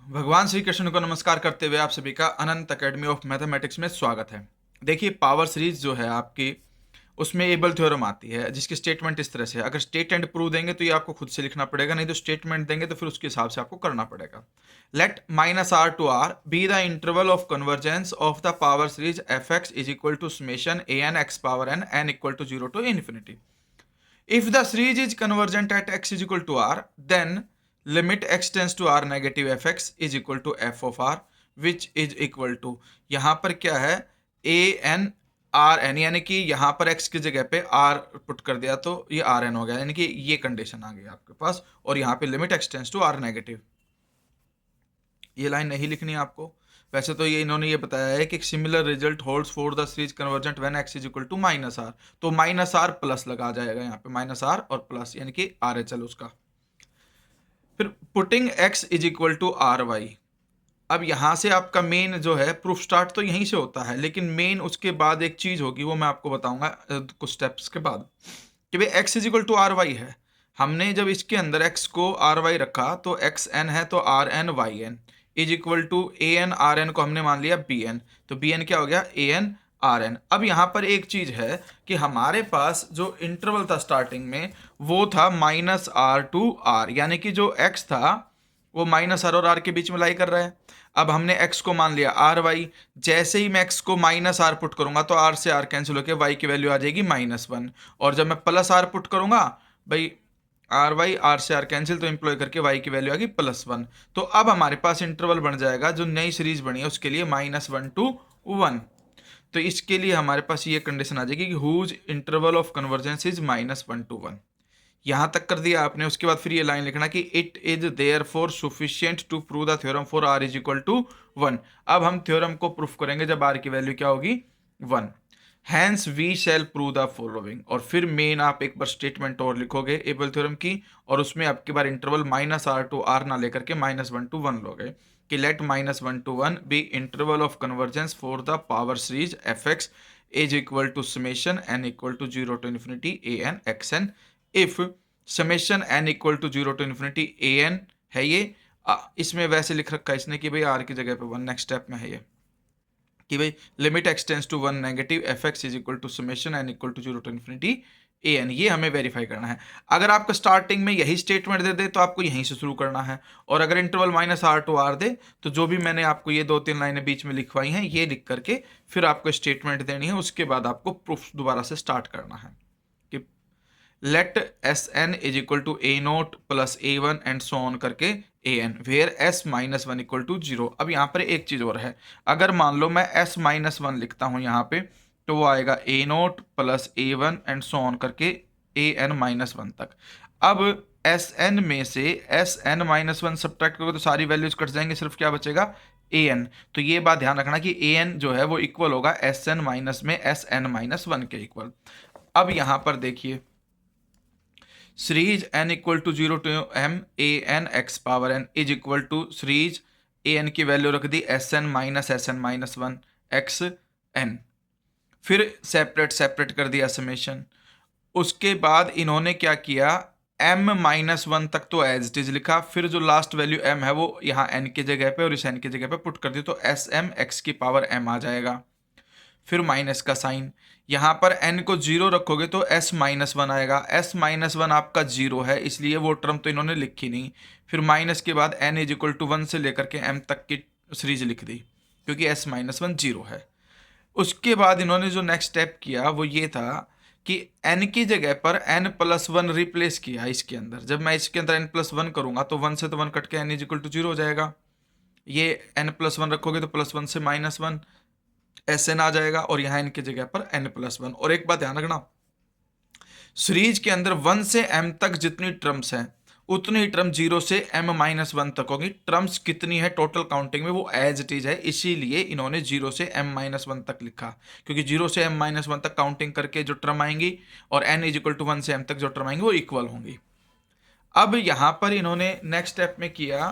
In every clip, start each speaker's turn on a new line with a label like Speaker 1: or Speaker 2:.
Speaker 1: भगवान श्री कृष्ण को नमस्कार करते हुए आप सभी का अनंत अकेडमी ऑफ मैथमेटिक्स में स्वागत है। देखिए, पावर सीरीज जो है आपकी, उसमें एबल थ्योरम आती है जिसकी स्टेटमेंट इस तरह से है। अगर स्टेट एंड प्रूव देंगे तो ये आपको खुद से लिखना पड़ेगा, नहीं तो स्टेटमेंट देंगे तो फिर उसके हिसाब से आपको करना पड़ेगा। Let minus r to r be the interval of convergence of the power series f x is equal to summation a n x power n n equal to 0 to infinity. If the series is convergent at x is equal to r, then limit x tends to r negative fx is equal to f of r, which is equal to, यहाँ पर क्या है, a n are N, यानी कि यहाँ पर x की जगह पे r पुट कर दिया तो ये आर एन हो गया, यानी कि ये कंडीशन आ गई आपके पास। और यहाँ पे limit x tends to r negative, ये लाइन नहीं लिखनी है आपको। वैसे तो ये इन्होंने ये बताया है कि similar result holds for the series convergent when x is equal to minus r, तो माइनस आर प्लस लगा जाएगा यहाँ पे, माइनस आर और प्लस, यानी कि आर एच एल उसका। फिर putting x is equal to r y. अब यहाँ से आपका मेन जो है प्रूफ स्टार्ट तो यहीं से होता है, लेकिन मेन उसके बाद एक चीज होगी, वो मैं आपको बताऊंगा कुछ स्टेप्स के बाद, कि भाई x is equal to r y है। हमने जब इसके अंदर x को आर वाई रखा तो एक्स एन है, तो r n y n is equal to a n r n को हमने मान लिया बी एन, तो बी एन क्या हो गया, ए एन आर एन। अब यहाँ पर एक चीज है कि हमारे पास जो इंटरवल था स्टार्टिंग में वो था माइनस आर टू आर, यानी कि जो x था वो माइनस आर और आर के बीच में लाई कर रहा है। अब हमने x को मान लिया आर वाई, जैसे ही मैं x को माइनस आर पुट करूंगा तो r से r कैंसिल होकर y की वैल्यू आ जाएगी -1, और जब मैं प्लस आर पुट करूंगा, भाई आर वाई आर से आर कैंसिल, तो इंप्लॉय करके y की वैल्यू आ गई +1। तो अब हमारे पास इंटरवल बन जाएगा, जो नई सीरीज बनी है उसके लिए -1 to 1। तो इसके लिए हमारे पास ये कंडीशन आ जाएगी कि whose interval of convergence is -1 to 1। यहां तक कर दिया आपने, उसके बाद फिर ये लाइन लिखना कि it is therefore sufficient to prove the theorem for r is equal to 1। अब हम थ्योरम को प्रूफ करेंगे जब आर की वैल्यू क्या होगी, 1। Hence we shall prove the following, और फिर मेन आप एक बार स्टेटमेंट और लिखोगे एबल थ्योरम की, और उसमें आपकी बार इंटरवल -r to r ना लेकर के -1 to 1 लोगे, कि let -1 to 1 be interval of convergence for the power series f x is equal to summation n equal to 0 to infinity a n x n if summation n equal to 0 to infinity a n है ये। इसमें वैसे लिख रखा है इसने कि भाई r की जगह पे 1, नेक्स्ट स्टेप में है ये कि भाई limit x tends to 1 negative f x is equal to summation n equal to 0 to infinity a n, ये हमें वेरीफाई करना है। अगर आपका स्टार्टिंग में यही स्टेटमेंट दे दे तो आपको यहीं से शुरू करना है, और अगर इंटरवल -r to r दे तो जो भी मैंने आपको ये 2-3 लाइनें बीच में लिखवाई हैं ये लिख करके फिर आपको स्टेटमेंट देनी है, उसके बाद आपको प्रूफ दोबारा से स्टार्ट करना है कि let S n is equal to a naught plus a one and so on करके a n where S -1 equal to 0। अब यहाँ पर एक चीज और है, अगर मान लो मैं s -1 लिखता हूँ यहाँ पे, तो वो आएगा a naught plus a one and so on करके ए एन -1 तक। अब एस एन में से एस एन -1 सब्ट्रैक्ट करोगे तो सारी वैल्यूज कट जाएंगे, सिर्फ क्या बचेगा, ए एन। तो ये बात ध्यान रखना कि ए एन जो है वो इक्वल होगा एस एन माइनस में एस एन -1 के इक्वल। अब यहाँ पर देखिए, series n equal to 0 to m a n x power n is equal to series a n की वैल्यू रख दी sn -1 x n, फिर सेपरेट कर दिया समेशन। उसके बाद इन्होंने क्या किया, m -1 तक तो एज इट इज लिखा, फिर जो लास्ट वैल्यू m है वो यहाँ n की जगह पे और इस n की जगह पे पुट कर दी, तो sm x की पावर m आ जाएगा। फिर माइनस का साइन, यहाँ पर n को 0 रखोगे तो s -1 आएगा, s -1 आपका 0 है इसलिए वो टर्म तो इन्होंने लिखी नहीं। फिर माइनस के बाद n इज इक्वल टू 1 से लेकर के m तक की सीरीज लिख दी, क्योंकि s -1 0 है। उसके बाद इन्होंने जो नेक्स्ट स्टेप किया वो ये था कि n की जगह पर n+1 रिप्लेस किया इसके अंदर। जब मैं इसके अंदर n+1 करूंगा तो 1 से तो 1 कट के n इज इक्वल टू 0 हो जाएगा, ये n+1 रखोगे तो +1 से -1 Sn आ जाएगा, और यहाँ n की जगह पर n+1। और एक बात ध्यान रखना, सीरीज के अंदर 1 से m तक जितनी टर्म्स हैं उतनी ही टर्म 0 से m-1 तक होगी। टर्म्स कितनी है टोटल काउंटिंग में वो एज इट इज है, इसीलिए इन्होंने 0 से m-1 तक लिखा, क्योंकि 0 से m-1 तक काउंटिंग करके जो टर्म आएंगी और n इज इक्वल टू 1 से m तक जो टर्म आएंगी वो इक्वल होंगी। अब यहाँ पर इन्होंने नेक्स्ट स्टेप में किया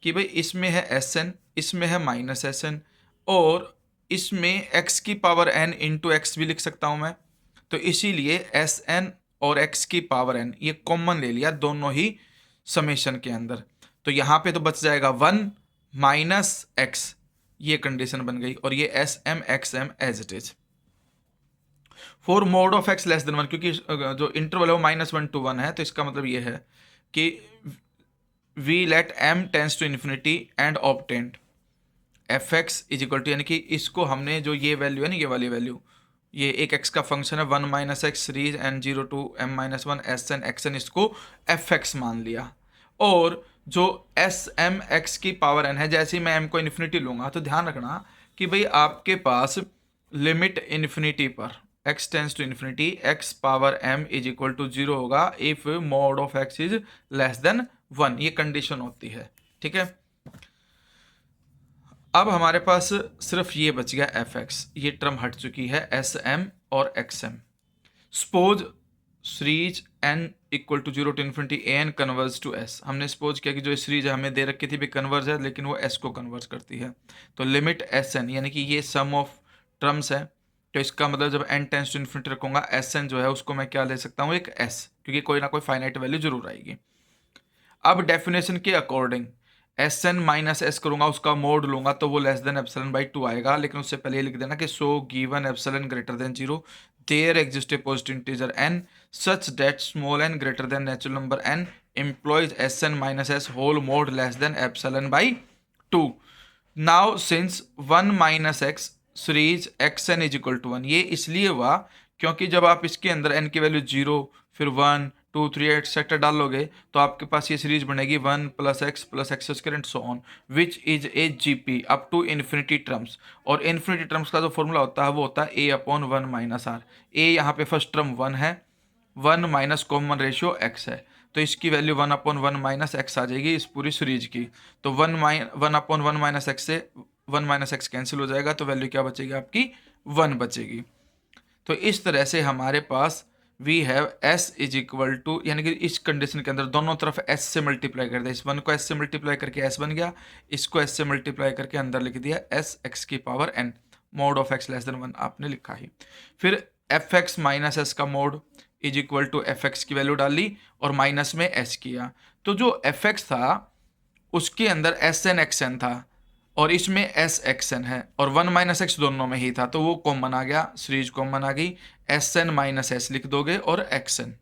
Speaker 1: कि भाई इसमें है Sn, इसमें है -Sn, और इसमें x की पावर n इंटू एक्स भी लिख सकता हूं मैं, तो इसीलिए Sn और x की पावर n ये कॉमन ले लिया दोनों ही समेशन के अंदर। तो यहाँ पे तो बच जाएगा 1 माइनस एक्स, ये कंडीशन बन गई, और ये s m x m as it is. For mod of x less than one, क्योंकि जो इंटरवल है वो -1 to 1 है, तो इसका मतलब ये है कि we let m tends to infinity and obtained f x is equal to, यानी कि इसको हमने जो ये वैल्यू है ना, ये वाली वैल्यू, ये एक x का फंक्शन है 1 - x series n 0 to m-1 s n x n, इसको एफ एक्स मान लिया। और जो एस एम एक्स की पावर n है, जैसे ही मैं m को इन्फिनिटी लूंगा तो ध्यान रखना कि भाई आपके पास लिमिट इन्फिनिटी पर x tends to infinity x power m is equal to 0 होगा if mod of x is less than 1, ये कंडीशन होती है। ठीक है, अब हमारे पास सिर्फ ये बच गया एफ एक्स, ये टर्म हट चुकी है एस एम और x m. Suppose series n equal to 0 to infinity a n converge to s, हमने सपोज किया कि जो सीरीज हमें दे रखी थी भी कन्वर्ज है, लेकिन वो एस को कन्वर्ज करती है, तो लिमिट एस एन, यानी कि ये सम ऑफ टर्म्स है, तो इसका मतलब जब एन टेंस टू इन्फिनिटी रखूंगा एस एन जो है उसको मैं क्या ले सकता हूँ, एक एस, क्योंकि कोई ना कोई फाइनाइट वैल्यू जरूर आएगी। अब डेफिनेशन के according s n minus s करूंगा, उसका मोड लूंगा तो वो लेस देन एप्सिलॉन बाई 2 आएगा, लेकिन उससे पहले लिख देना कि so given epsilon greater than 0 there exist a positive integer n such that small n greater than natural number n implies s n minus s whole mod less than epsilon by 2। Now since 1 - x series x n is equal to 1, ये इसलिए हुआ क्योंकि जब आप इसके अंदर n की value 0 फिर 1 2 3 एक्सेट्रा डालोगे तो आपके पास ये सीरीज बनेगी 1 + x + x square and so on which is a GP up to infinity terms. और इन्फिनिटी टर्म्स का जो फॉर्मूला होता है वो होता है a/1 - r। a यहाँ पे फर्स्ट टर्म 1 है, 1 माइनस कॉमन रेशियो x है, तो इसकी वैल्यू 1/1 - x आ जाएगी इस पूरी सीरीज की। तो 1/1 - x से 1 - x कैंसिल हो जाएगा, तो वैल्यू क्या बचेगी आपकी 1 बचेगी। तो इस तरह से हमारे पास we have s is equal to, यानी कि इस कंडीशन के अंदर दोनों तरफ s से मल्टीप्लाई कर दिया, इस 1 को s से मल्टीप्लाई करके s बन गया, इसको s से मल्टीप्लाई करके अंदर लिख दिया s x की power n, mod of x less than 1 आपने लिखा ही। फिर एफ एक्स माइनस एस का mod is equal to f x की वैल्यू डाली और माइनस में s किया, तो जो एफ एक्स था उसके अंदर एस एन एक्स एन था और इसमें एस एक्स एन है, और 1 - x दोनों में ही था, तो वो कॉमन आ गया, सीरीज कॉमन आ गई, एस एन माइनस एस लिख दोगे और एक्स एन।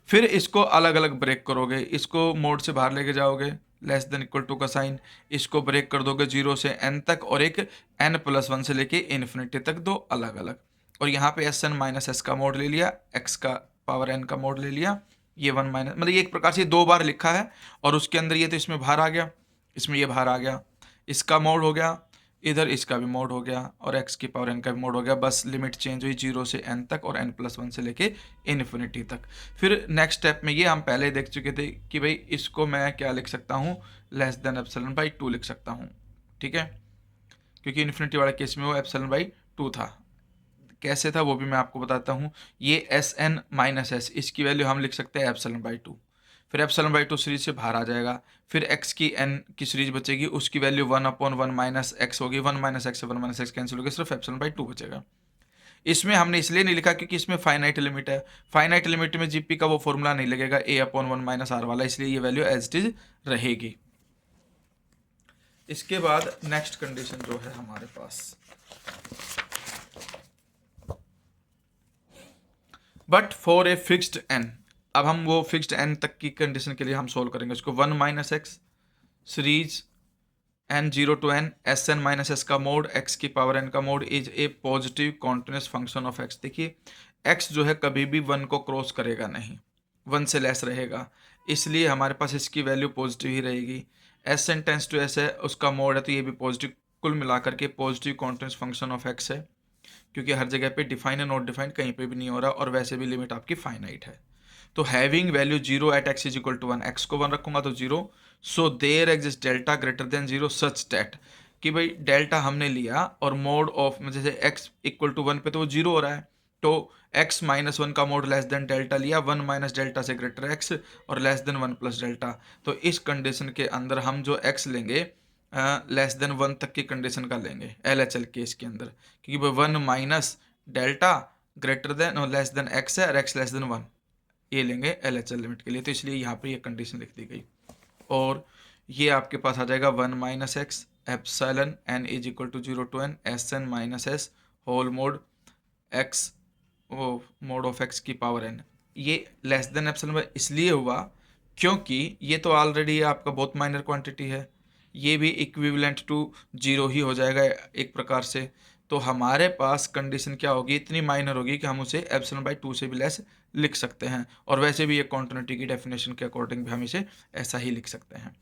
Speaker 1: फिर इसको अलग अलग ब्रेक करोगे, इसको मोड से बाहर लेके जाओगे लेस देन इक्वल टू का साइन, इसको ब्रेक कर दोगे 0 से n तक और एक n+1 से लेके इन्फिनिटी तक, दो अलग अलग। और यहाँ पे एस एन माइनस एस का मोड ले लिया, x का पावर n का मोड ले लिया, ये 1 माइनस, मतलब ये एक प्रकार से 2 बार लिखा है और उसके अंदर ये तो इसमें बाहर आ गया, इसमें ये बाहर आ गया, इसका मोड हो गया, इधर इसका भी मोड हो गया और x की पावर n का भी मोड हो गया, बस लिमिट चेंज हुई 0 से n तक और n+1 से लेके इन्फिनिटी तक। फिर नेक्स्ट स्टेप में ये हम पहले देख चुके थे कि भाई इसको मैं क्या लिख सकता हूँ, लेस देन एप्सिलॉन बाई 2 लिख सकता हूँ। ठीक है, क्योंकि इन्फिनिटी वाले केस में वो एप्सिलॉन बाई 2 था। कैसे था वो भी मैं आपको बताता हूँ। ये एस एन माइनस एस, इसकी वैल्यू हम लिख सकते हैं एप्सिलॉन बाई 2, फिर एप्सिलॉन बाई 2 सीरीज से बाहर आ जाएगा, फिर x की n की सीरीज बचेगी, उसकी वैल्यू 1/1 - x होगी, 1 - x से 1 - x कैंसिल होगी, सिर्फ एप्सिलॉन बाई 2 बचेगा। इसमें हमने इसलिए नहीं लिखा क्योंकि इसमें फाइनाइट लिमिट है, फाइनाइट लिमिट में जीपी का वो फॉर्मूला नहीं लगेगा a/1 - r वाला, इसलिए ये वैल्यू एज इट इज रहेगी। इसके बाद नेक्स्ट कंडीशन जो है हमारे पास, but for a fixed n, अब हम वो फिक्स्ड n तक की कंडीशन के लिए हम सोल्व करेंगे उसको। 1 - x series n 0 to n s n minus s का मोड x की पावर n का mod is a positive continuous function of x। देखिए x जो है कभी भी 1 को क्रॉस करेगा नहीं, 1 से लेस रहेगा, इसलिए हमारे पास इसकी वैल्यू पॉजिटिव ही रहेगी। S n tends to s है, उसका मोड है, तो ये भी पॉजिटिव, कुल मिलाकर के positive continuous function of x है, क्योंकि हर जगह पे डिफाइन है, नॉट डिफाइंड कहीं पे भी नहीं हो रहा, और वैसे भी लिमिट आपकी फाइनाइट है। तो having value 0 at x is equal to 1, x को 1 रखूंगा तो 0, so there exist delta greater than 0 such that, कि भाई डेल्टा हमने लिया और मोड ऑफ जैसे x इक्वल टू 1 पे तो वो 0 हो रहा है, तो x - 1 का मोड लेस देन डेल्टा लिया, 1 माइनस डेल्टा से ग्रेटर x और लेस देन 1 प्लस डेल्टा। तो इस कंडीशन के अंदर हम जो x लेंगे लेस देन 1 तक की कंडीशन का लेंगे LHL केस के अंदर, क्योंकि भाई 1 माइनस डेल्टा ग्रेटर देन और लेस देन x है और x लेस देन 1, ये लेंगे LHL लिमिट के लिए, तो इसलिए यहाँ पे ये कंडीशन लिख दी गई। और ये आपके पास आ जाएगा 1 minus x epsilon n is equal to 0 to n s n minus s whole mod x, वो मोड ऑफ एक्स की पावर एन। ये लेस देन एप्सिलॉन इसलिए हुआ क्योंकि ये तो ऑलरेडी आपका बहुत माइनर क्वांटिटी है, ये भी इक्विवेलेंट टू जीरो ही हो जाएगा एक प्रकार से। तो हमारे पास कंडीशन क्या होगी, इतनी माइनर होगी कि हम उसे एप्सिलॉन बाई 2 से भी लेस लिख सकते हैं। और वैसे भी ये कॉन्टिन्यूटी की डेफिनेशन के अकॉर्डिंग भी हम इसे ऐसा ही लिख सकते हैं।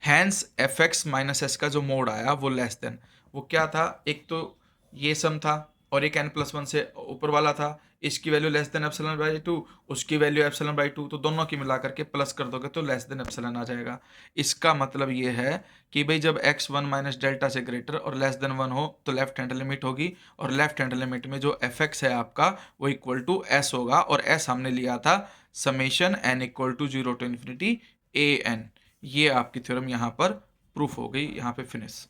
Speaker 1: Hence f x minus s का जो मोड आया वो लेस देन, वो क्या था, एक तो ये सम था और एक n+1 से ऊपर वाला था, इसकी value less than epsilon by 2, उसकी वैल्यू एप्सिलॉन बाई 2, तो दोनों की मिला करके प्लस कर दोगे तो लेस देन एप्सिलॉन आ जाएगा। इसका मतलब ये है कि भाई जब x1 माइनस डेल्टा से ग्रेटर और लेस देन 1 हो तो लेफ्ट हैंड लिमिट होगी, और लेफ्ट हैंड लिमिट में जो एफ एक्स है आपका वो इक्वल टू एस होगा, और एस हमने लिया था summation n equal to 0 to infinity a n। ये आपकी थ्योरम यहाँ पर प्रूफ हो गई, यहाँ पे फिनिश।